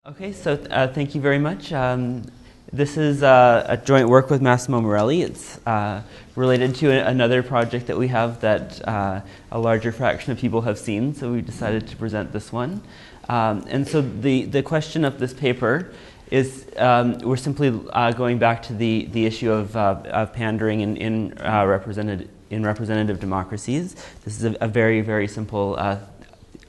Okay, so thank you very much. This is a joint work with Massimo Morelli. It's related to another project that we have that a larger fraction of people have seen, so we decided to present this one. And so the question of this paper is we're simply going back to the issue of pandering in representative democracies. This is a very, very simple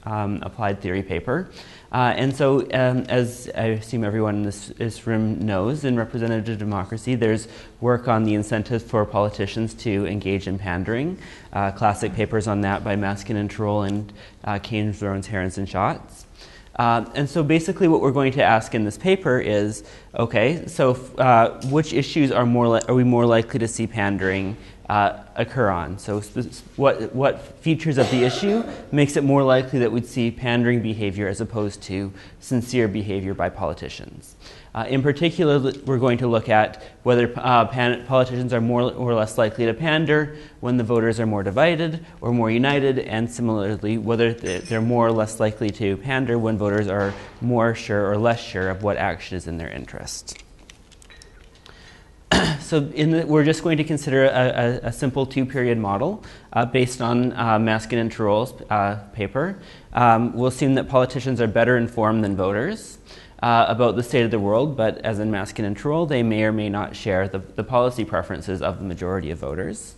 applied theory paper. And so, as I assume everyone in this room knows, in representative democracy, there's work on the incentives for politicians to engage in pandering. Classic papers on that by Maskin and Troll and Kane, Thrones, Herons, and Shots. And so basically what we're going to ask in this paper is, okay, so which issues are we more likely to see pandering occur on? So what features of the issue makes it more likely that we'd see pandering behavior as opposed to sincere behavior by politicians? In particular, we're going to look at whether politicians are more or less likely to pander when the voters are more divided or more united, and similarly, whether they're more or less likely to pander when voters are more sure or less sure of what action is in their interest. So we're just going to consider a simple two-period model based on Maskin and Troll's paper. We'll assume that politicians are better informed than voters about the state of the world, but as in Maskin and Troll, they may or may not share the policy preferences of the majority of voters.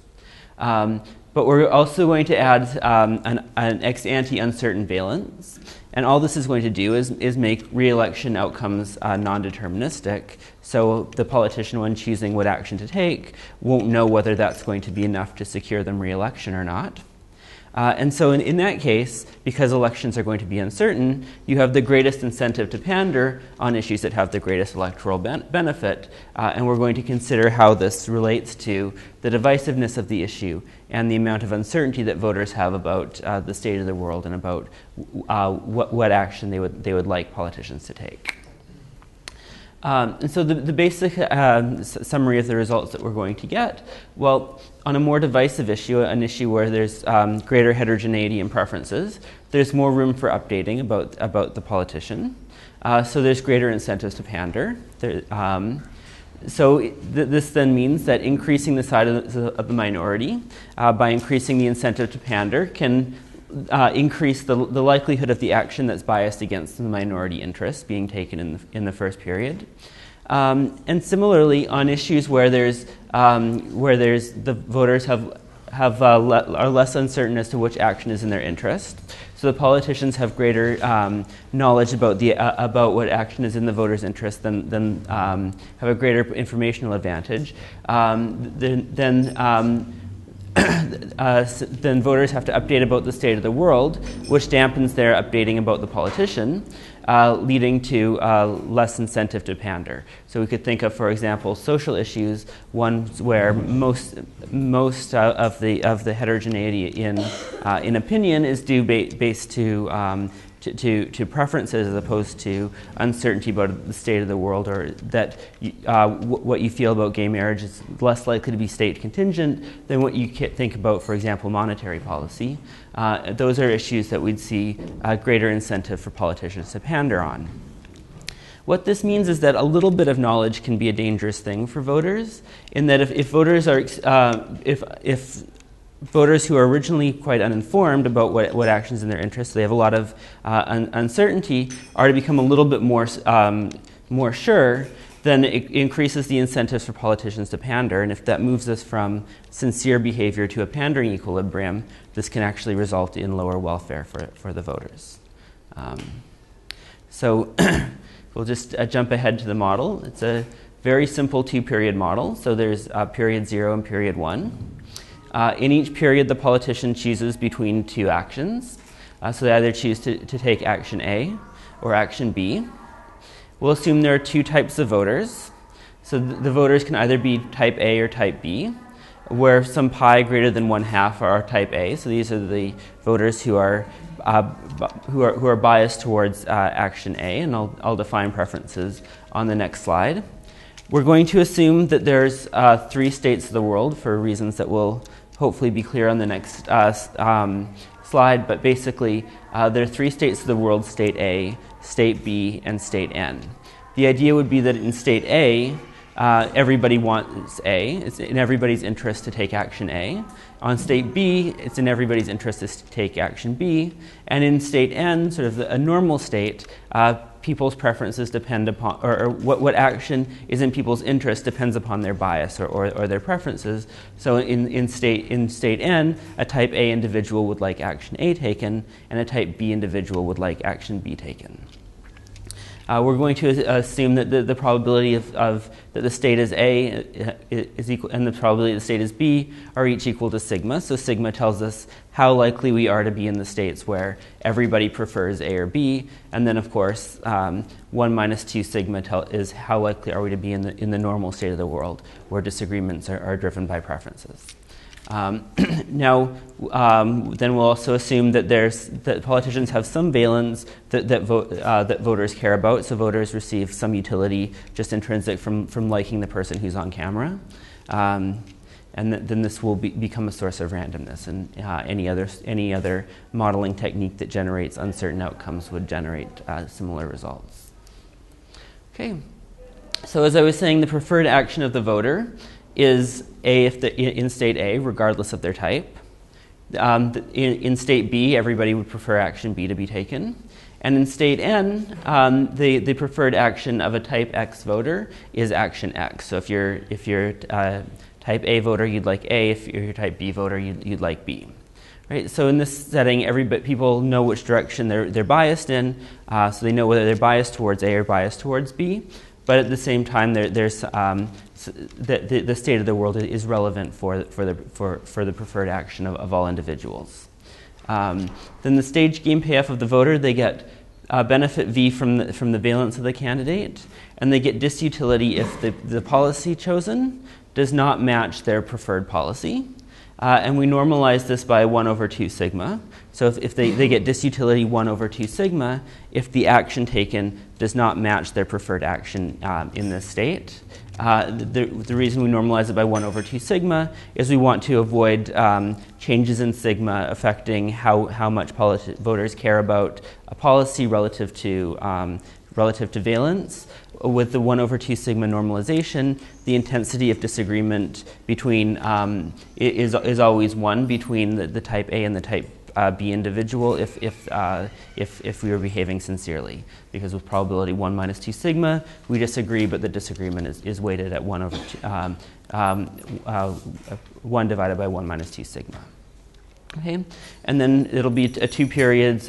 But we're also going to add an ex-ante uncertain valence. And all this is going to do is make re-election outcomes non-deterministic. So the politician, when choosing what action to take, won't know whether that's going to be enough to secure them re-election or not. And so in that case, because elections are going to be uncertain, you have the greatest incentive to pander on issues that have the greatest electoral benefit. And we're going to consider how this relates to the divisiveness of the issue and the amount of uncertainty that voters have about the state of the world and about what action they would like politicians to take. And so the basic summary of the results that we're going to get, well, on a more divisive issue, an issue where there's greater heterogeneity in preferences, there's more room for updating about the politician. So there's greater incentives to pander. This then means that increasing the size of the minority by increasing the incentive to pander can increase the likelihood of the action that's biased against the minority interest being taken in the first period. And similarly, on issues where the voters are less uncertain as to which action is in their interest, so the politicians have greater knowledge about what action is in the voters' interest than have a greater informational advantage. Then voters have to update about the state of the world, which dampens their updating about the politician, leading to less incentive to pander. So we could think of, for example, social issues, ones where most of the heterogeneity in opinion is due based to preferences as opposed to uncertainty about the state of the world, or that what you feel about gay marriage is less likely to be state contingent than what you think about, for example, monetary policy. Those are issues that we'd see greater incentive for politicians to pander on. What this means is that a little bit of knowledge can be a dangerous thing for voters, in that if voters are voters who are originally quite uninformed about what actions in their interest, so they have a lot of uncertainty, are to become a little bit more sure, then it increases the incentives for politicians to pander. And if that moves us from sincere behavior to a pandering equilibrium, this can actually result in lower welfare for the voters. So we'll just jump ahead to the model. It's a very simple two-period model. So there's period 0 and period 1. In each period, the politician chooses between two actions. So they either choose to take action A or action B. We'll assume there are two types of voters. So the voters can either be type A or type B, where some pi greater than 1/2 are type A. So these are the voters who are biased towards action A, and I'll define preferences on the next slide. We're going to assume that there's three states of the world for reasons that will hopefully be clear on the next slide, but basically there are three states of the world: state A, state B, and state N. The idea would be that in state A, everybody wants A. It's in everybody's interest to take action A. On state B, it's in everybody's interest to take action B. And in state N, sort of a normal state, people's preferences depend upon, or what action is in people's interest depends upon their bias or their preferences. So in state N, a type A individual would like action A taken, and a type B individual would like action B taken. We're going to assume that the probability of that the state is A is equal, and the probability the state is B are each equal to sigma. So sigma tells us how likely we are to be in the states where everybody prefers A or B, and then of course 1 minus 2 sigma is how likely are we to be in the normal state of the world where disagreements are driven by preferences. Now, then we'll also assume that that politicians have some valence that voters care about. So voters receive some utility just intrinsic from liking the person who's on camera, and then this will become a source of randomness. And any other modeling technique that generates uncertain outcomes would generate similar results. Okay. So as I was saying, the preferred action of the voter is A in state A, regardless of their type. In state B, everybody would prefer action B to be taken. And in state N, the preferred action of a type X voter is action X. So if you're type A voter, you'd like A. If you're type B voter, you'd like B. Right? So in this setting, people know which direction they're biased in, so they know whether they're biased towards A or biased towards B. But at the same time, there's the state of the world is relevant for the preferred action of all individuals. Then the stage game payoff of the voter, they get benefit V from the valence of the candidate, and they get disutility if the policy chosen does not match their preferred policy. And we normalize this by 1 over 2 sigma. So if they get disutility 1 over 2 sigma, if the action taken does not match their preferred action in this state. The reason we normalize it by 1 over 2 sigma is we want to avoid changes in sigma affecting how much voters care about a policy relative to valence. With the 1 over 2 sigma normalization, the intensity of disagreement between is always 1 between the type A and the type B individual if we were behaving sincerely. Because with probability 1 minus 2 sigma, we disagree, but the disagreement is weighted at 1 over 1 divided by 1 minus 2 sigma. Okay, and then it'll be 2 periods.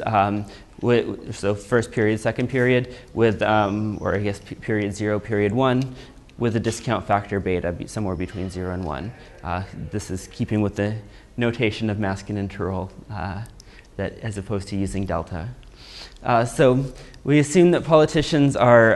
So first period, second period, with, or I guess period 0, period 1, with a discount factor beta somewhere between 0 and 1. This is keeping with the notation of Maskin and Turrell, that as opposed to using delta. So we assume that politicians are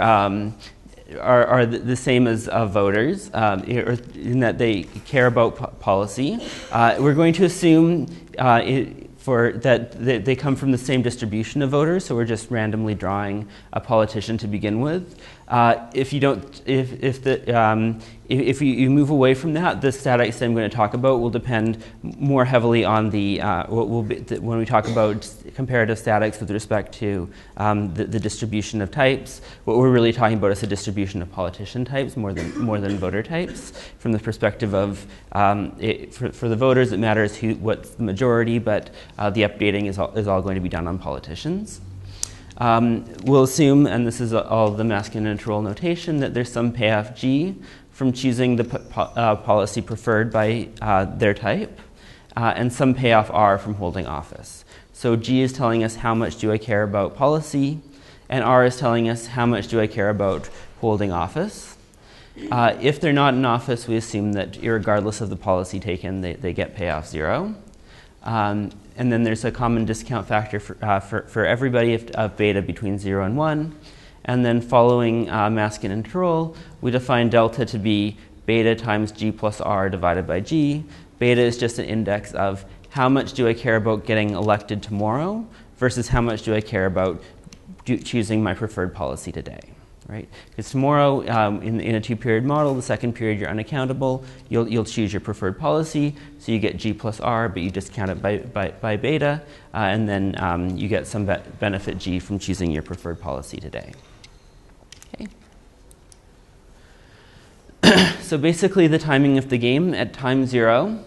the same as voters in that they care about policy. We're going to assume that they come from the same distribution of voters, so we're just randomly drawing a politician to begin with. If you move away from that, the statics I'm going to talk about will depend more heavily on when we talk about comparative statics with respect to the distribution of types. What we're really talking about is the distribution of politician types more than voter types. From the perspective of for the voters, it matters what's the majority, but the updating is all going to be done on politicians. We'll assume, and this is all the Maskin and Turrell notation, that there's some payoff G from choosing the policy preferred by their type, and some payoff R from holding office. So G is telling us how much do I care about policy, and R is telling us how much do I care about holding office. If they're not in office, we assume that irregardless of the policy taken, they get payoff 0. And then there's a common discount factor for everybody of beta between 0 and 1. And then following Maskin and Turrell, we define delta to be beta times G plus R divided by G. Beta is just an index of how much do I care about getting elected tomorrow versus how much do I care about choosing my preferred policy today. right? Because tomorrow, in a two-period model, the second period you're unaccountable, you'll choose your preferred policy, so you get G plus R, but you discount it by beta, and then you get some benefit G from choosing your preferred policy today. Okay. So basically the timing of the game, at time 0,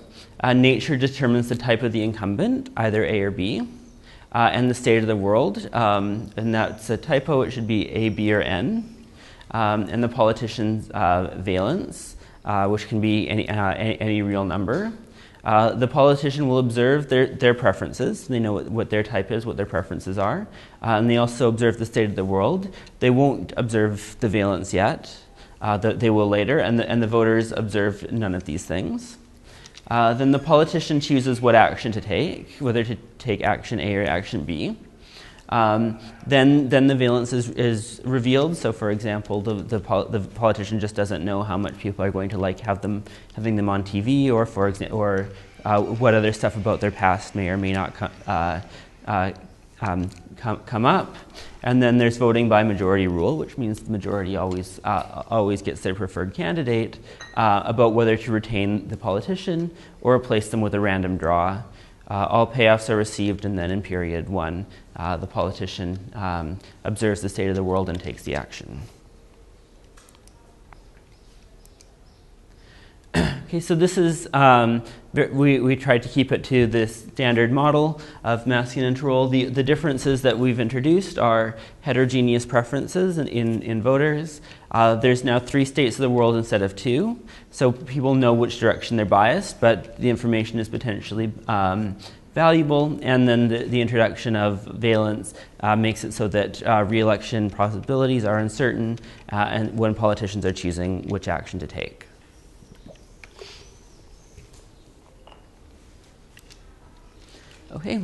nature determines the type of the incumbent, either A or B, and the state of the world, and that's a typo, it should be A, B, or N, and the politician's valence, which can be any real number. The politician will observe their preferences. They know what their type is, what their preferences are, and they also observe the state of the world. They won't observe the valence yet. They will later, and the voters observe none of these things. Then the politician chooses what action to take, whether to take action A or action B. Then the valence is revealed. So, for example, the politician just doesn't know how much people are going to like having them on TV, or what other stuff about their past may or may not come up. And then there's voting by majority rule, which means the majority always gets their preferred candidate, about whether to retain the politician or replace them with a random draw. All payoffs are received, and then in period 1, the politician observes the state of the world and takes the action. Okay, so this is, we tried to keep it to this standard model of masking control. The differences that we've introduced are heterogeneous preferences in voters. There's now 3 states of the world instead of 2, so people know which direction they're biased, but the information is potentially valuable. And then the introduction of valence makes it so that re-election possibilities are uncertain, and when politicians are choosing which action to take. Okay,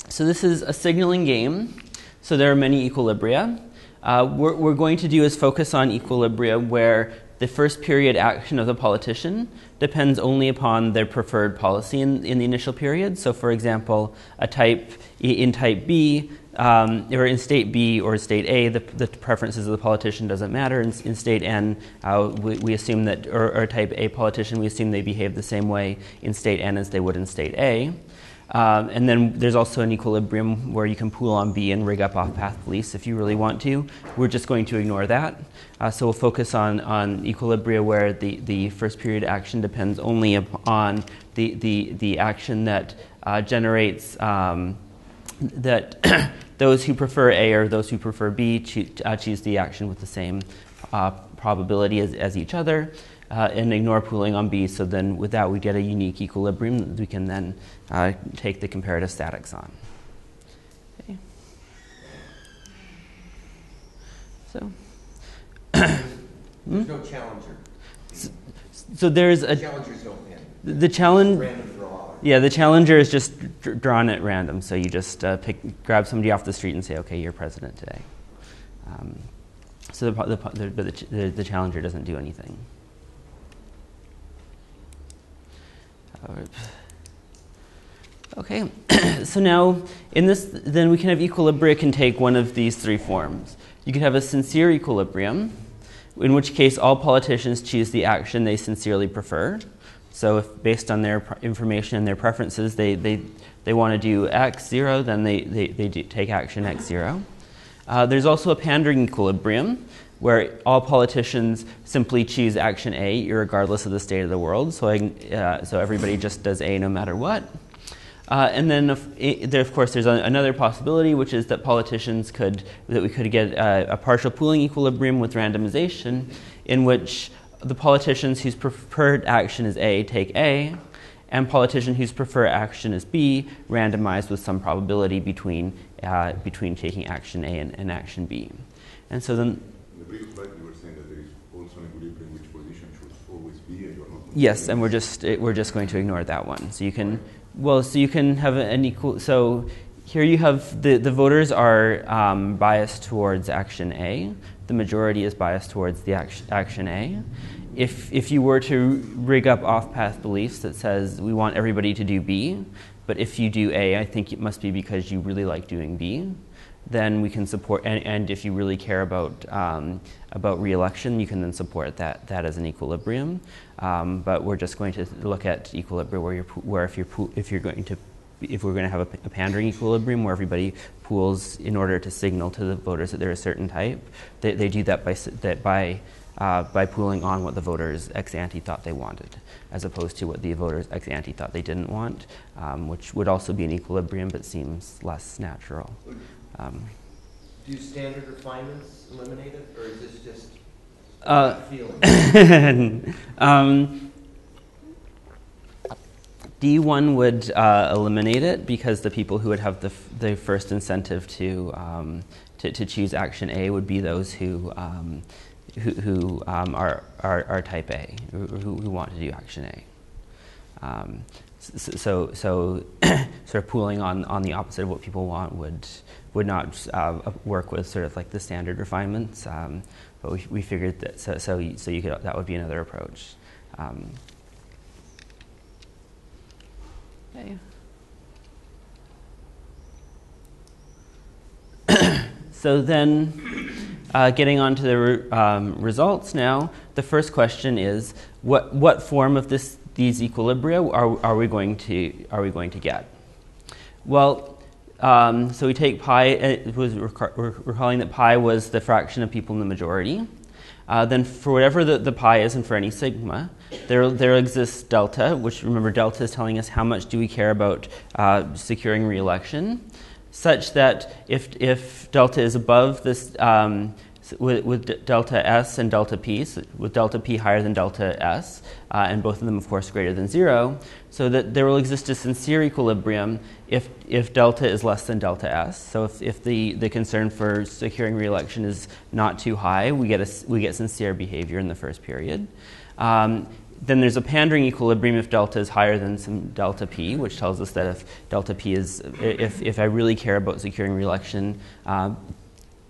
so this is a signaling game. So there are many equilibria. What we're going to do is focus on equilibria where the first period action of the politician depends only upon their preferred policy in the initial period. So, for example, in type B, or in state B or state A, the preferences of the politician doesn't matter. In state N, we assume that, or type A politician, we assume they behave the same way in state N as they would in state A. And then there's also an equilibrium where you can pool on B and rig up off-path beliefs if you really want to. We're just going to ignore that. So we'll focus on equilibria where the first period action depends only upon the action that generates that those who prefer A or those who prefer B choose the action with the same probability as each other. And ignore pooling on B, so then with that we get a unique equilibrium that we can then take the comparative statics on. Okay. So, there's no challenger. So there's a challengers don't win. The challenge. Random draw. Yeah, the challenger is just drawn at random. So you just grab somebody off the street and say, "Okay, you're president today." So the challenger doesn't do anything. Okay, so now in this, then we can have equilibria can take one of these 3 forms. You could have a sincere equilibrium, in which case all politicians choose the action they sincerely prefer. So if based on their information and their preferences, they want to do X0, then they do take action X0. There's also a pandering equilibrium, where all politicians simply choose action A regardless of the state of the world. So everybody just does A no matter what. And then, of course, there's another possibility, which is that we could get a partial pooling equilibrium with randomization, in which the politicians whose preferred action is A take A, and politicians whose preferred action is B randomized with some probability between taking action A and action B. And so then. In the previous slide, you were saying that there is also an equilibrium which position should always be, and you're not. Yes, and we're just going to ignore that one. So you can have an equal. So here you have the voters are biased towards action A. The majority is biased towards the action A. If you were to rig up off-path beliefs that says we want everybody to do B, but if you do A, I think it must be because you really like doing B, then we can support, and if you really care about re-election, you can then support that as an equilibrium. But we're just going to look at equilibrium where if we're going to have a pandering equilibrium where everybody pools in order to signal to the voters that they're a certain type, they do that by pooling on what the voters ex ante thought they wanted, as opposed to what the voters ex ante thought they didn't want, which would also be an equilibrium but seems less natural. Do standard refinements eliminate it, or is this just feeling? D1 would eliminate it because the people who would have the first incentive to choose action A would be those who are type A, who want to do action A. So sort of pooling on the opposite of what people want would not work with sort of like the standard refinements. But we figured that so you could, that would be another approach. Okay. So then, getting on to the results now, the first question is what form of these equilibria are we going to get? Well, so we take pi. We're recalling that pi was the fraction of people in the majority. Then for whatever the pi is, and for any sigma, there exists delta, which, remember, delta is telling us how much do we care about securing re-election, such that if delta is above this, with delta S and delta P, so with delta P higher than delta S, and both of them, of course, greater than 0, so that there will exist a sincere equilibrium if delta is less than delta S. So if the concern for securing re-election is not too high, we get sincere behavior in the first period. Then there's a pandering equilibrium if delta is higher than some delta P, which tells us that if delta P is, if I really care about securing re-election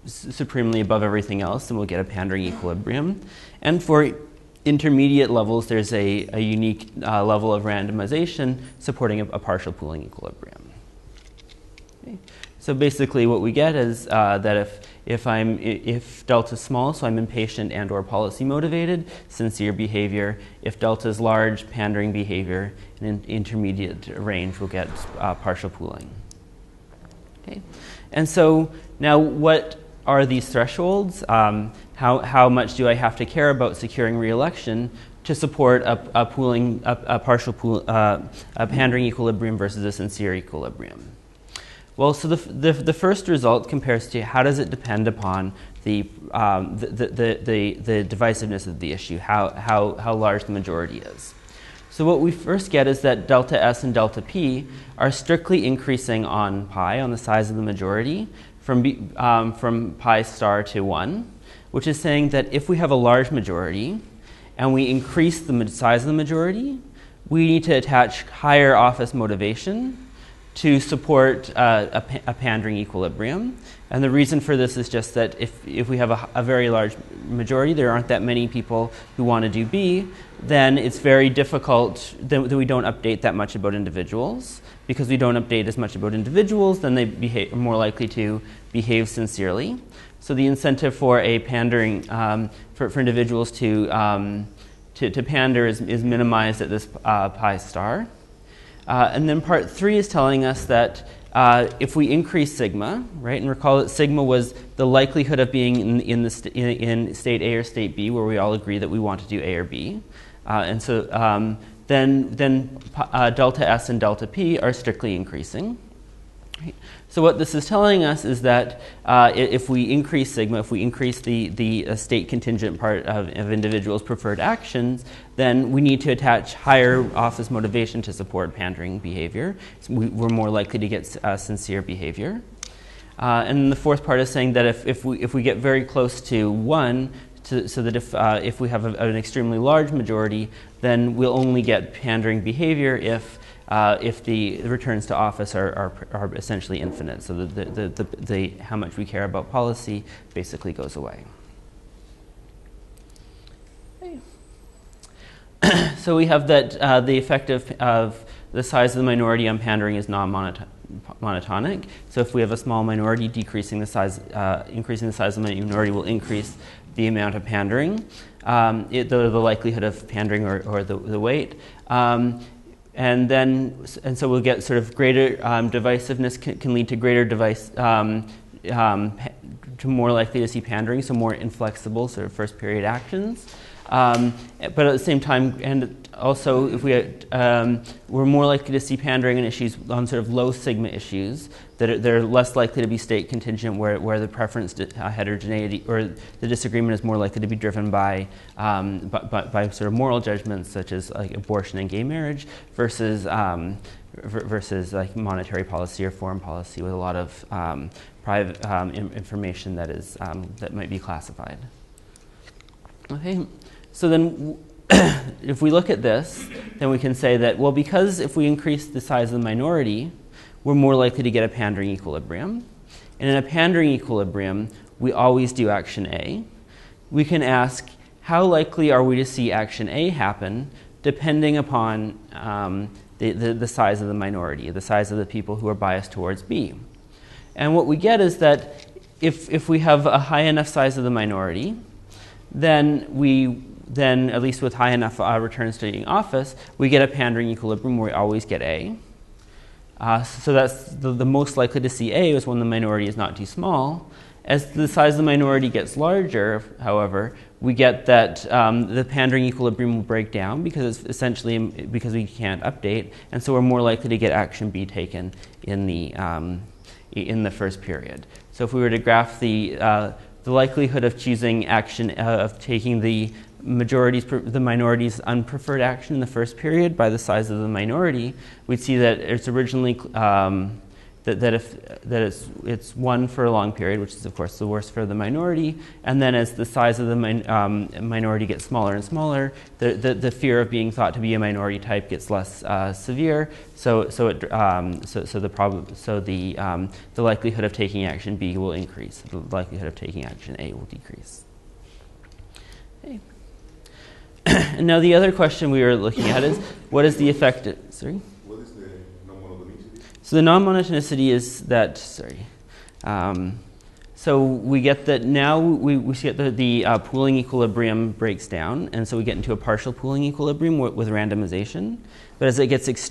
supremely above everything else, then we'll get a pandering equilibrium. And for intermediate levels, there's a unique level of randomization supporting a partial pooling equilibrium. Okay. So basically what we get is that if delta is small, so I'm impatient and or policy motivated, sincere behavior. If delta is large, pandering behavior. And in intermediate range, we'll get partial pooling. Okay. And so now what are these thresholds? How much do I have to care about securing re-election to support a pandering equilibrium versus a sincere equilibrium? Well, so the first result compares to how does it depend upon the divisiveness of the issue, how large the majority is. So what we first get is that delta S and delta P are strictly increasing on pi, on the size of the majority, from pi star to 1, which is saying that if we have a large majority and we increase the size of the majority, we need to attach higher office motivation to support a pandering equilibrium. And the reason for this is just that if we have a very large majority, there aren't that many people who want to do B, then it's very difficult, that we don't update that much about individuals. Because we don't update as much about individuals, then they are more likely to behave sincerely. So the incentive for a pandering, for individuals to pander is minimized at this pi star. And then part 3 is telling us that if we increase sigma, right, and recall that sigma was the likelihood of being in state A or state B, where we all agree that we want to do A or B, and so then delta S and delta P are strictly increasing. Right? So what this is telling us is that if we increase sigma, if we increase the state contingent part of individuals' preferred actions, then we need to attach higher office motivation to support pandering behavior. So we're more likely to get sincere behavior. And the fourth part is saying that if we get very close to 1, so that if we have an extremely large majority, then we'll only get pandering behavior if the returns to office are essentially infinite. So the how much we care about policy basically goes away. Okay. So we have that the effect of the size of the minority on pandering is non-monetizable. monotonic. So if we have a small minority, increasing the size of the minority will increase the amount of pandering, the likelihood of pandering or the weight. And so we'll get sort of greater divisiveness can lead to greater to more likely to see pandering, so more inflexible sort of first period actions. But at the same time, and also if we're more likely to see pandering in issues on sort of low sigma issues they're less likely to be state contingent, where the preference heterogeneity or the disagreement is more likely to be driven by sort of moral judgments such as like abortion and gay marriage versus like monetary policy or foreign policy with a lot of private information that might be classified. Okay, so then if we look at this, then we can say that, well, because if we increase the size of the minority, we're more likely to get a pandering equilibrium. And in a pandering equilibrium, we always do action A. We can ask, how likely are we to see action A happen depending upon the size of the minority, the size of the people who are biased towards B. And what we get is that if we have a high enough size of the minority, then at least with high enough returns to office, we get a pandering equilibrium where we always get A. So that's the most likely to see A is when the minority is not too small. As the size of the minority gets larger, however, we get that the pandering equilibrium will break down because it's essentially because we can't update, and so we're more likely to get action B taken in the first period. So if we were to graph the likelihood of choosing action of taking the minority's unpreferred action in the first period by the size of the minority, we'd see that it's originally it's 1 for a long period, which is of course the worst for the minority, and then as the size of the minority gets smaller and smaller, the fear of being thought to be a minority type gets less severe. So the likelihood of taking action B will increase. The likelihood of taking action A will decrease. Okay. And now the other question we were looking at is, what is the effect? Sorry. What is the non-monotonicity? So the non-monotonicity is that, so we get that now we get the pooling equilibrium breaks down, and so we get into a partial pooling equilibrium with randomization. But as it gets as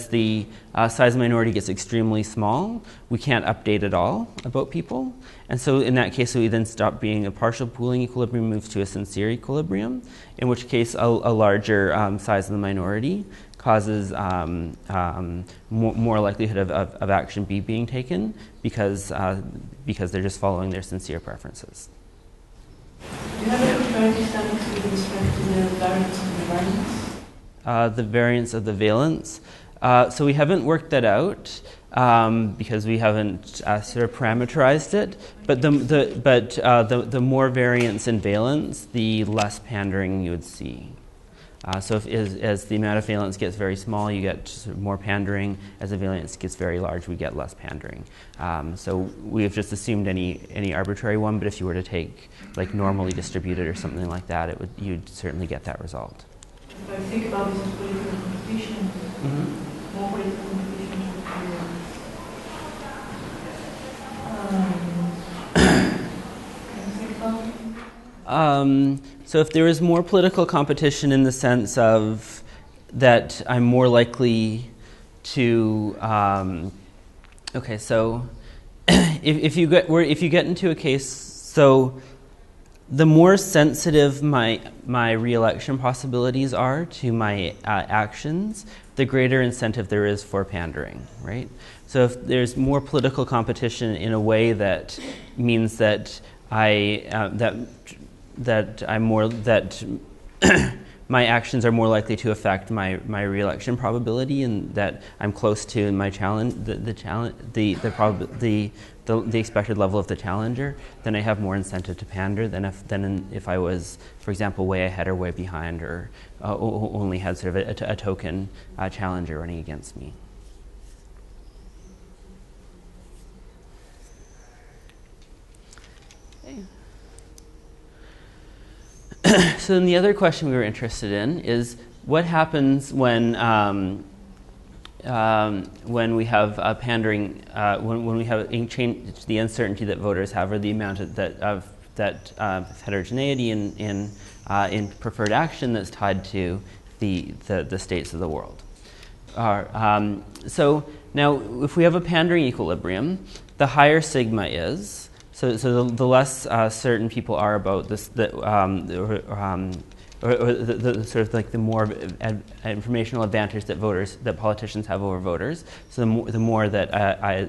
the size of the minority gets extremely small, we can't update at all about people. And so in that case, we then stop being a partial pooling equilibrium, moves to a sincere equilibrium, in which case a larger size of the minority causes more likelihood of action B being taken because they're just following their sincere preferences. Do you have any comparative studies with respect to the variance of the variance? The variance of the valence. So we haven't worked that out because we haven't sort of parameterized it. But the more variance in valence, the less pandering you would see. So as the amount of valence gets very small, you get sort of more pandering. As the valence gets very large, we get less pandering. So we have just assumed any arbitrary one. But if you were to take like normally distributed or something like that, you'd certainly get that result. If I think about this as political competition, more political competition can you think about it? So if there is more political competition in the sense of that I'm more likely to okay, so if you get into a case, so the more sensitive my re-election possibilities are to my actions, the greater incentive there is for pandering, right? So if there's more political competition in a way that means that my actions are more likely to affect my re-election probability, and that I'm close to my challenge, the expected level of the challenger, then I have more incentive to pander than if I was, for example, way ahead or way behind, or only had sort of a token challenger running against me. So then the other question we were interested in is what happens when when we have pandering, when we have change the uncertainty that voters have, or the amount of that heterogeneity in preferred action that's tied to the states of the world. So now, if we have a pandering equilibrium, the higher sigma is, so the less certain people are about this, or the sort of like the more informational advantage that politicians have over voters. So the more that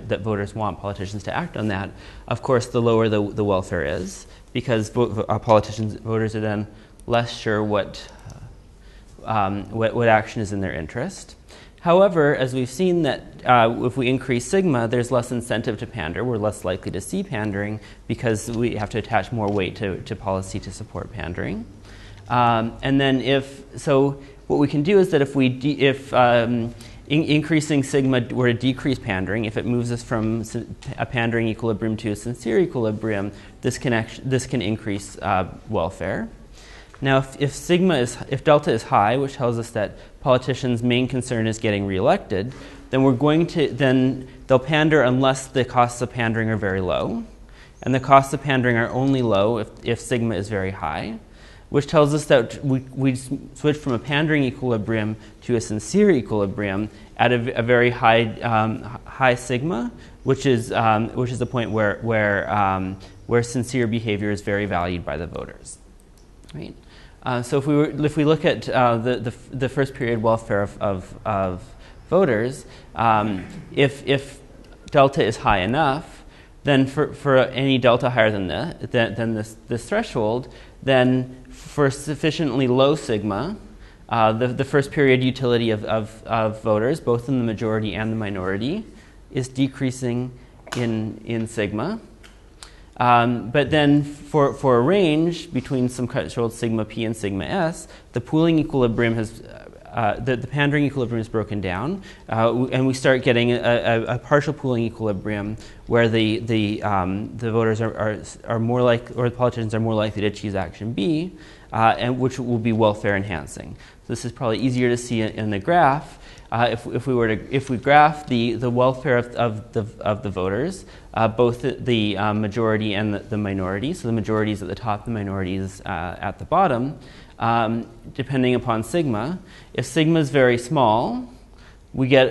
that voters want politicians to act on that, of course, the lower the welfare is, because voters are then less sure what action is in their interest. However, as we've seen that if we increase sigma, there's less incentive to pander. We're less likely to see pandering because we have to attach more weight to policy to support pandering. And then what we can do is that if increasing sigma were to decrease pandering, if it moves us from a pandering equilibrium to a sincere equilibrium, this can increase welfare. Now, if delta is high, which tells us that politicians' main concern is getting reelected, then they'll pander unless the costs of pandering are very low, and the costs of pandering are only low if sigma is very high, which tells us that we switch from a pandering equilibrium to a sincere equilibrium at a very high sigma, which is the point where sincere behavior is very valued by the voters. Right. So if we look at the first period welfare of voters, if delta is high enough, then for any delta higher than this threshold, then for sufficiently low sigma, the first period utility of voters, both in the majority and the minority, is decreasing in sigma. But then for a range between some controlled sigma p and sigma s, the pooling equilibrium has, the pandering equilibrium is broken down, and we start getting a partial pooling equilibrium where the voters are more or the politicians are more likely to choose action B, and which will be welfare enhancing. So this is probably easier to see in the graph. If we graph the welfare of the voters, both the majority and the minority, so the majority is at the top, the minority is at the bottom, depending upon sigma. If sigma is very small, we get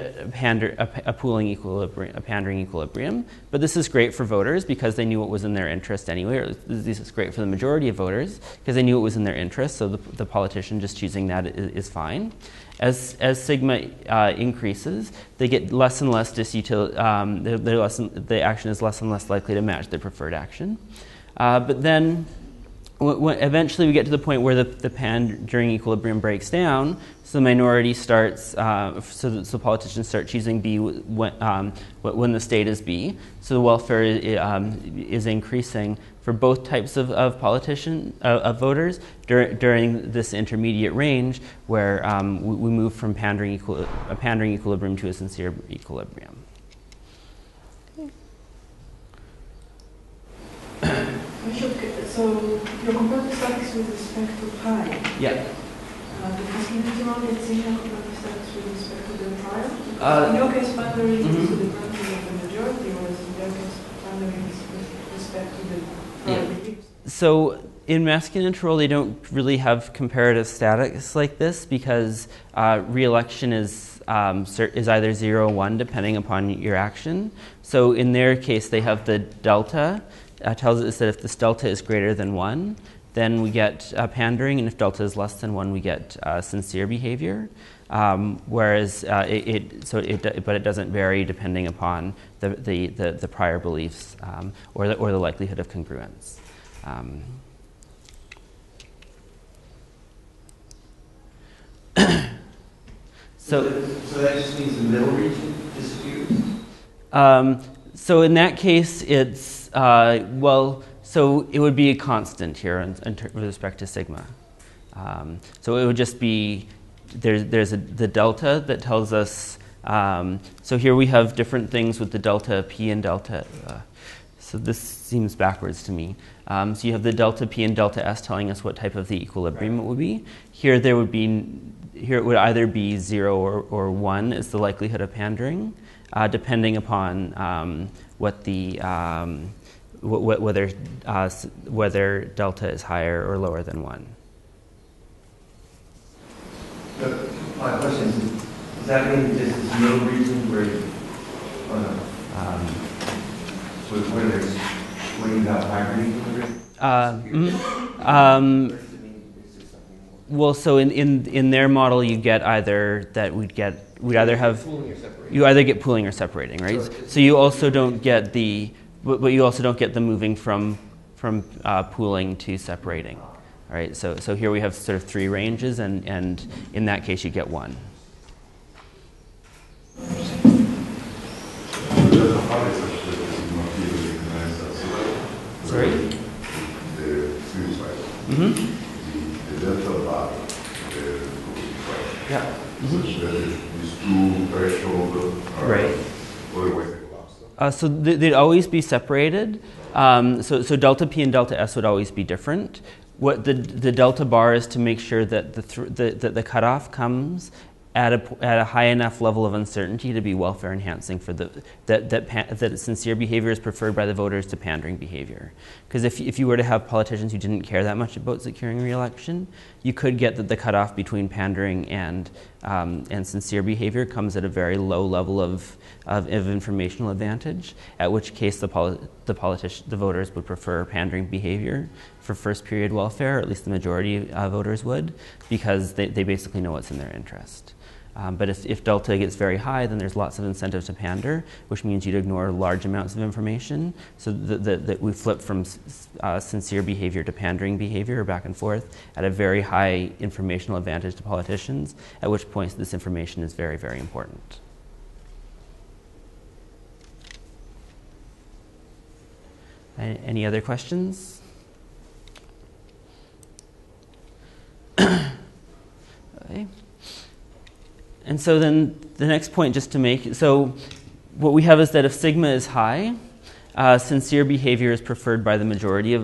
a pooling equilibrium, a pandering equilibrium. But this is great for voters because they knew what was in their interest anyway. Or this is great for the majority of voters because they knew what was in their interest. So the politician just choosing that is fine. As sigma increases, they get less and less the action is less and less likely to match their preferred action. But then eventually we get to the point where the pandering equilibrium breaks down, so the minority starts, so politicians start choosing B when the state is B. So the welfare is increasing for both types of voters during this intermediate range where we move from a pandering equilibrium to a sincere equilibrium. So your comparative statics with respect to pi. Yeah. Because can you only see your comparative statics with respect to the trial? In your case, pandering is to the branches of the majority, whereas in your case, pandering is with respect to the prior beliefs. So in masculine control, they don't really have comparative statics like this because re-election is either 0 or 1 depending upon your action. So in their case, they have the delta. Tells us that if this delta is greater than 1, then we get pandering, and if delta is less than 1, we get sincere behavior. Whereas but it doesn't vary depending upon the prior beliefs or the likelihood of congruence. So that just means the middle region disappears? So in that case, it's so it would be a constant here with respect to sigma. So it would just be there's the delta that tells us. So here we have different things with the delta p and delta. So this seems backwards to me. So you have the delta p and delta s telling us what type of the equilibrium it would be. Here there would be here it would either be 0 or 1 is the likelihood of pandering, depending upon what the whether delta is higher or lower than 1. My question is, does that mean there's no reason where you have pandering equilibrium? Well, so in their model, you get either that we'd either have you either get pooling or separating, right? So you also don't get but you also don't get the moving from pooling to separating, all right? So here we have sort of 3 ranges, and in that case, you get 1. Sorry. The delta bar, Yeah. These 2 thresholds Right. Otherwise they collapse. So they'd always be separated. So delta P and delta S would always be different. What the delta bar is to make sure that the cutoff comes at a high enough level of uncertainty to be welfare enhancing for that sincere behavior is preferred by the voters to pandering behavior. Because if you were to have politicians who didn't care that much about securing re-election, you could get that the cutoff between pandering and sincere behavior comes at a very low level of informational advantage. At which case the voters would prefer pandering behavior for first period welfare, or at least the majority of voters would, because they basically know what's in their interest. But if delta gets very high, then there's lots of incentive to pander, which means you'd ignore large amounts of information. So that we flip from sincere behavior to pandering behavior, or back and forth, at a very high informational advantage to politicians, at which point this information is very, very important. Any other questions? Okay. And so then the next point just to make, so what we have is that if sigma is high, sincere behavior is preferred by the majority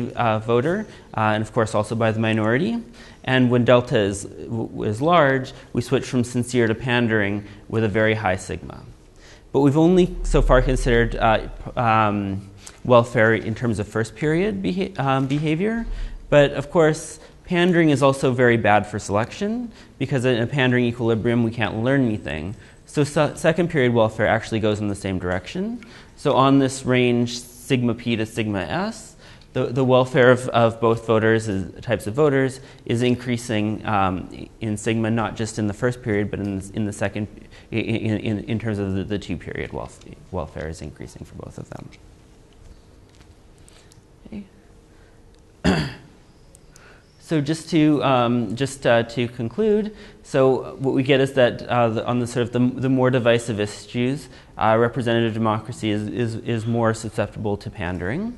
voter, and of course also by the minority. And when delta is large, we switch from sincere to pandering with a very high sigma. But we've only so far considered welfare in terms of first period behavior. But of course, pandering is also very bad for selection, because in a pandering equilibrium, we can't learn anything. So second period welfare actually goes in the same direction. So on this range, sigma p to sigma s, the welfare of both types of voters is increasing in sigma, not just in the first period, but in the second, in terms of the 2 period welfare is increasing for both of them. Okay. So just to conclude, so what we get is that on the sort of the more divisive issues, representative democracy is more susceptible to pandering.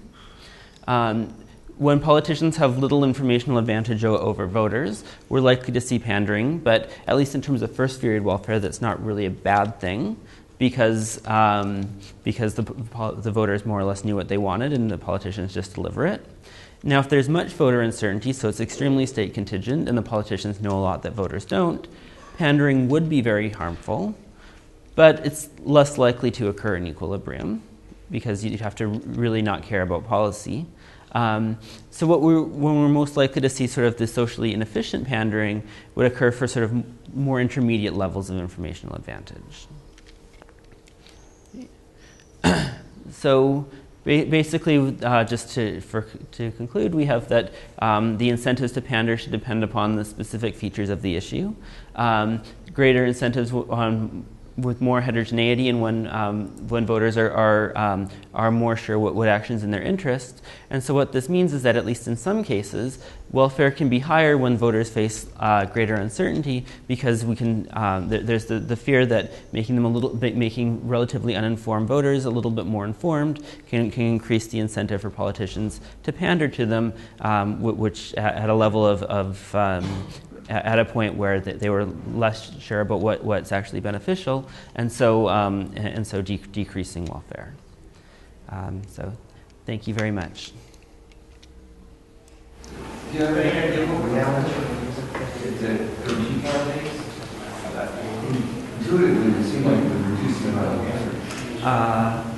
When politicians have little informational advantage over voters, we're likely to see pandering, but at least in terms of first period welfare, that's not really a bad thing, because the voters more or less knew what they wanted and the politicians just deliver it. Now, if there's much voter uncertainty, so it's extremely state contingent, and the politicians know a lot that voters don't, pandering would be very harmful, but it's less likely to occur in equilibrium, because you'd have to really not care about policy. So when we're most likely to see sort of the socially inefficient pandering would occur for sort of more intermediate levels of informational advantage. So basically, just to conclude, we have that the incentives to pander should depend upon the specific features of the issue. Greater incentives with more heterogeneity, and when voters are more sure what actions in their interest. And so what this means is that at least in some cases, welfare can be higher when voters face greater uncertainty, because we can there's the fear that making relatively uninformed voters a little bit more informed can increase the incentive for politicians to pander to them, which at a level of at a point where they were less sure about what's actually beneficial, and so decreasing welfare. So, thank you very much. Do you have any idea what reality is? intuitively, it would seem like it would reduce the amount of pandering.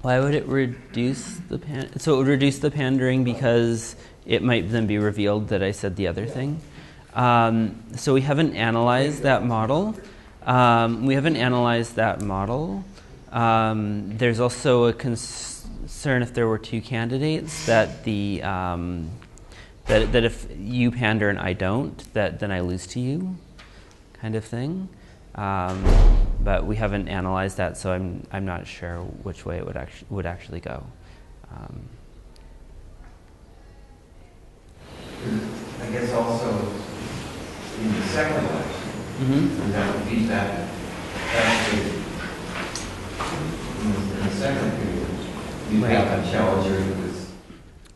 Why would it reduce the So it would reduce the pandering because it might then be revealed that I said the other thing. So we haven't analyzed that model. There's also a concern if there were two candidates that the that if you pander and I don't, that then I lose to you, kind of thing. But we haven't analyzed that, so I'm not sure which way it would actually go. I guess also in the second election, that would be that actually in the second period, you have a challenger who is.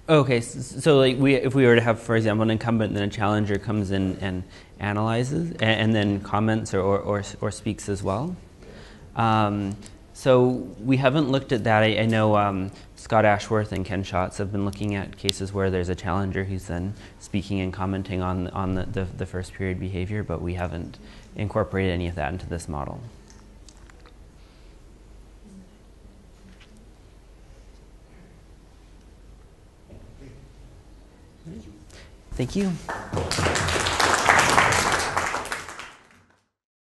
Okay, so like if we were to have, for example, an incumbent, then a challenger comes in and analyzes, and then comments or speaks as well. So we haven't looked at that. I know Scott Ashworth and Ken Schatz have been looking at cases where there's a challenger who's then speaking and commenting on the first period behavior, but we haven't incorporated any of that into this model. Thank you.